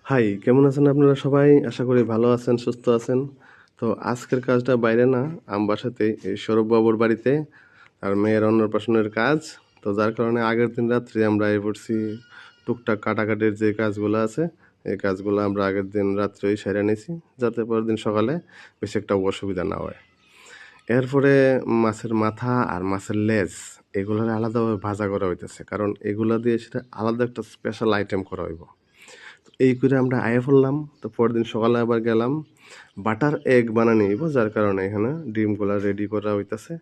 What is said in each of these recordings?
High, কেমন আছেন আপনারা সবাই? আশা করি ভালো আছেন, সুস্থ আছেন। তো আজকের কাজটা বাইরে না, বাসাতেই এই সৌরভবাবুর বাড়িতে তার মেয়ের অন্নপ্রাশনের কাজ। তো যার কারণে আগের দিন রাত্রে আমরা পড়ছি টুকটাক কাটাকাটির যে কাজগুলো আছে, এই কাজগুলো আমরা আগের দিন রাত্রেই সেরে নিছি, যাতে পরের দিন সকালে বেশি একটা অসুবিধা না হয়। এরপরে মাছের মাথা আর মাছের লেজ এগুলোর আলাদাভাবে ভাজা করা হইতেছে, কারণ এগুলা দিয়ে সেটা আলাদা একটা স্পেশাল আইটেম করা হইব। এই করে আমরা আয়া পড়লাম। তো পরের দিন সকালে আবার গেলাম বাটার এগ বানানি নিব, যার কারণে এখানে ডিমগুলা রেডি করা হইতাছে।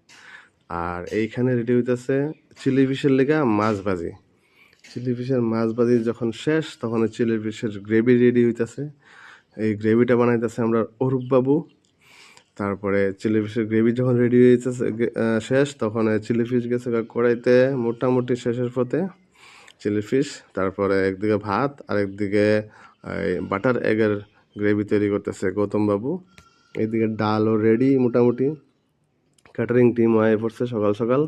আর এইখানে রেডি হইতাছে চিলি ফিশের লেগা মাছ ভাজি। চিলি ফিশের মাছ ভাজি যখন শেষ, তখন চিলি ফিশের গ্রেভি রেডি হইতাছে। এই গ্রেভিটা বানাইতেছে আমরা অরূপ বাবু। তারপরে চিলি ফিশের গ্রেভি যখন রেডি হয়েছে শেষ, তখন চিলি ফিশ গেছে কড়াইতে মোটামুটি শেষের পথে চিলি ফিশ, তারপরে একদিকে ভাত আর একদিকে বাটার এগের গ্রেভি তৈরি করতেছে গৌতম বাবু। এইদিকে ডালও রেডি মোটামুটি। ক্যাটারিং টিম হয়ে পড়ছে সকাল সকাল।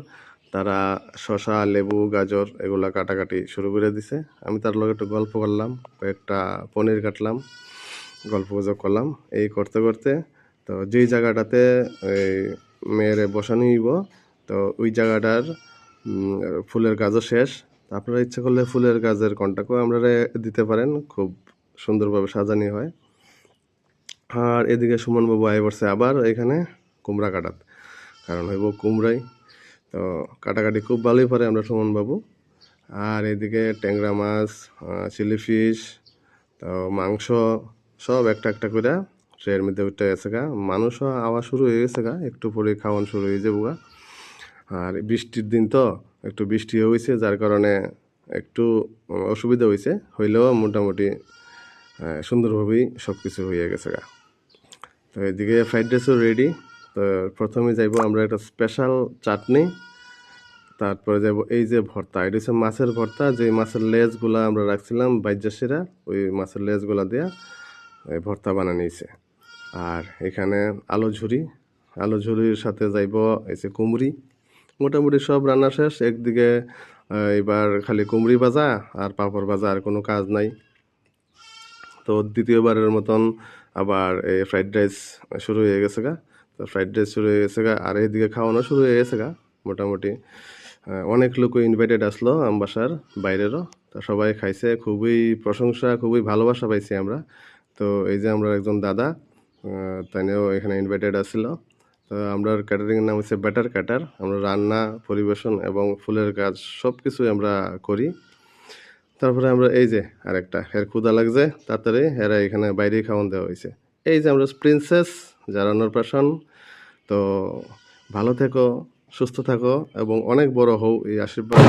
তারা শসা, লেবু, গাজর এগুলা কাটাকাটি শুরু করে দিছে। আমি তার লগে একটু গল্প করলাম, কয়েকটা পনির কাটলাম, গল্প গুজব করলাম। এই করতে করতে তো যেই জায়গাটাতে এই মেয়েরে বসানো হইব, তো ওই জায়গাটার ফুলের গাছও শেষ। আপনারা ইচ্ছা করলে ফুলের গাছের কন্টাক্টও আমরা দিতে পারেন, খুব সুন্দরভাবে সাজানি হয়। আর এদিকে সুমনবাবু আয় পড়ছে আবার এখানে কুমড়া কাটাত, কারণ হইব কুমড়াই। তো কাটাকাটি খুব ভালোই পারে আমরা সুমনবাবু। আর এদিকে ট্যাংরা মাছ, চিলি ফিশ, তো মাংস সব একটা একটা করে ট্রের মধ্যে উঠে গেছে গা। মানুষও আওয়া শুরু হয়ে গেছে গা, একটু পরে খাওয়ান শুরু হয়ে যাবো গা। আর বৃষ্টির দিন তো একটু বৃষ্টিও হয়েছে, যার কারণে একটু অসুবিধা হয়েছে, হইলেও মোটামুটি সুন্দরভাবেই সব কিছু হয়ে গেছে গা। তো এদিকে ফ্রাইড রাইসও রেডি। তো প্রথমে যাইব আমরা একটা স্পেশাল চাটনি, তারপরে যাব এই যে ভর্তা, এটা হচ্ছে মাছের ভর্তা। যে মাছের লেজগুলা আমরা রাখছিলাম বাইজাসিরা, ওই মাছের লেজগুলা দিয়ে এই ভর্তা বানিয়ে নিয়েছে। আর এখানে আলু ঝুরি, আলু ঝুরির সাথে যাইব এই যে কুমড়ি। মোটামুটি সব রান্না শেষ। একদিকে এবার খালি কুমড়ি ভাজা আর পাঁপড় ভাজা, আর কোনো কাজ নাই। তো দ্বিতীয়বারের মতন আবার এই ফ্রাইড রাইস শুরু হয়ে গেছে গা। তো ফ্রাইড রাইস শুরু হয়ে গেছে গা, আর এইদিকে খাওয়ানো শুরু হয়ে গেছে গা। মোটামুটি অনেক লোক ইনভাইটেড আসলো বাসার বাইরেরও। তো সবাই খাইছে, খুবই প্রশংসা, খুবই ভালোবাসা পাইছি আমরা। তো এই যে আমরা একজন দাদা, তাইও এখানে ইনভাইটেড আসছিল। তো আমরা ক্যাটারিংয়ের নাম হচ্ছে বেটার ক্যাটার। আমরা রান্না, পরিবেশন এবং ফুলের কাজ সব কিছুই আমরা করি। তারপরে আমরা এই যে আরেকটা হের ক্ষুদা লাগছে, তাড়াতাড়ি হেরা এখানে বাইরেই খাওয়ান দেওয়া হয়েছে। এই যে আমরা প্রিন্সেস যারা অন্নপ্রাশন। তো ভালো থেকো, সুস্থ থাকো এবং অনেক বড় হও, এই আশীর্বাদ।